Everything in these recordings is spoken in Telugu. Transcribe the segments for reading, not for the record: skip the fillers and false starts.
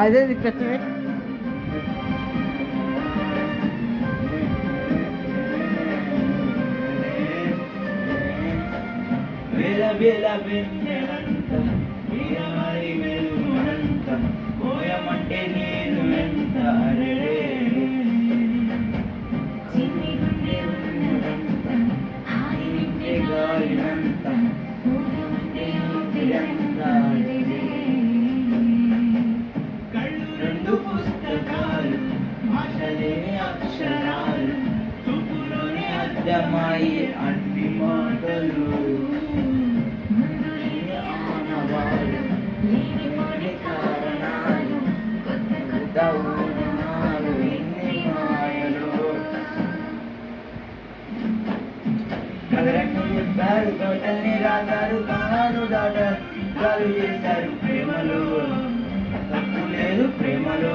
అదే పెట్టవే. వేల వేల వెన్నెలంత వీరమై వెలుగునంత పోయమంటే నేను ఎంత అరే చిన్ని గుండె ఉన్నదంత హాయి నిండే గాలినంత పోయమంటే ఎంత కళ్ళు రెండు పుస్తకాలు భాషలేని అక్షరాలు చూపులోని అర్థమయ్యే అన్ని మాటలు చెప్పారు తోటల్ని రాశారు కాను దాటారు గాలు చేశారు ప్రేమలో తప్పు లేదు ప్రేమలో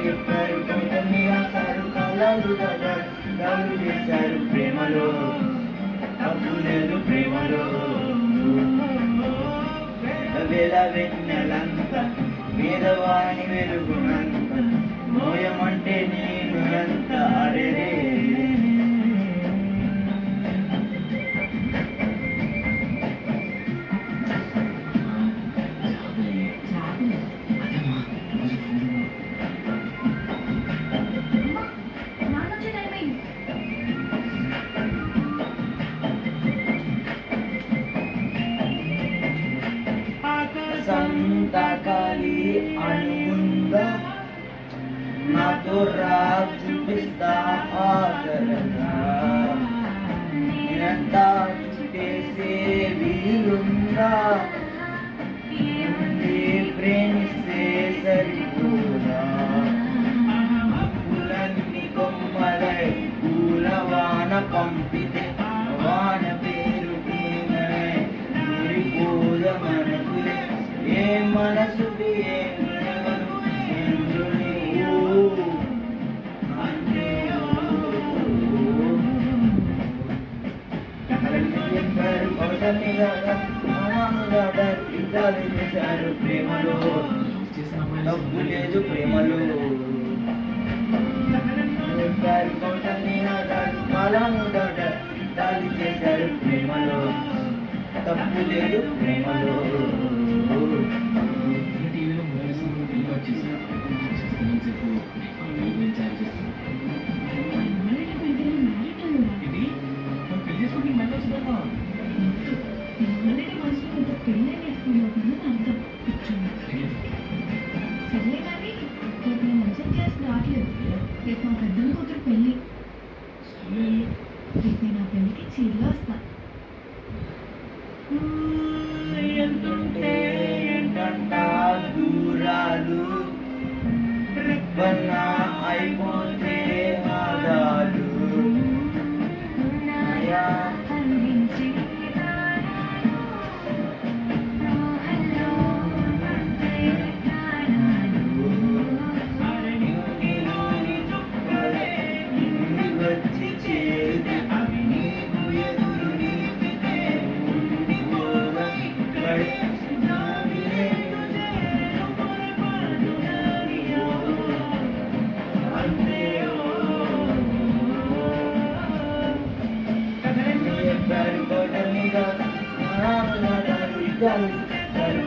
చెప్పారు తోటల్ని రాశారు కాలాలు దాటారు గాలు చేశారు ప్రేమలో తప్పు లేదు ప్రేమలో వేల వెన్నెలంత వేదవాణి వెలుగునంత మోయమంటే నేను ఎంత అరే సంతకాలి అనుందా నాతో రా చూపిస్తా ఆదరగా నేనంతా చుట్టేసే వీలుందా ప్రేమిస్తే సరిపోదా పూలన్నీ కొమ్మలై పూలవాన పంపితే వాన పేరు పూల మనసులే ఏ మనసుకి యుద్ధాలు చేశారు ప్రేమలో తప్పు లేదు ప్రేమలో కాలాను దాటారు యుద్ధాలు చేశారు ప్రేమలో తప్పు లేదు ప్రేమలో సర్లే కానీ రేపు నేను ఎంసెట్ క్లాస్ రావట్లేదు. రేపు మా పెద్దమ్మ కూతురు పెళ్ళి. రేపు నేను ఆ పెళ్ళికి చీరలో వస్తా. ఎంతుంటే ఏంటంట దూరాలు రెప్పన్నా అయిపోతే ఆదాలు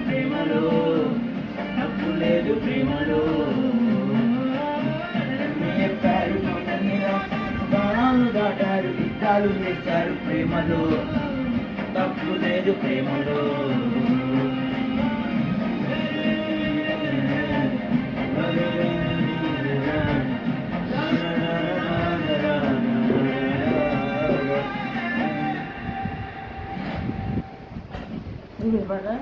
ప్రేమలో తప్పు లేదు ప్రేమలో చెప్పారు బాణాలు దాటారు యుద్ధాలు చేశారు ప్రేమలో తప్పు లేదు ప్రేమలో ఇవ్వరా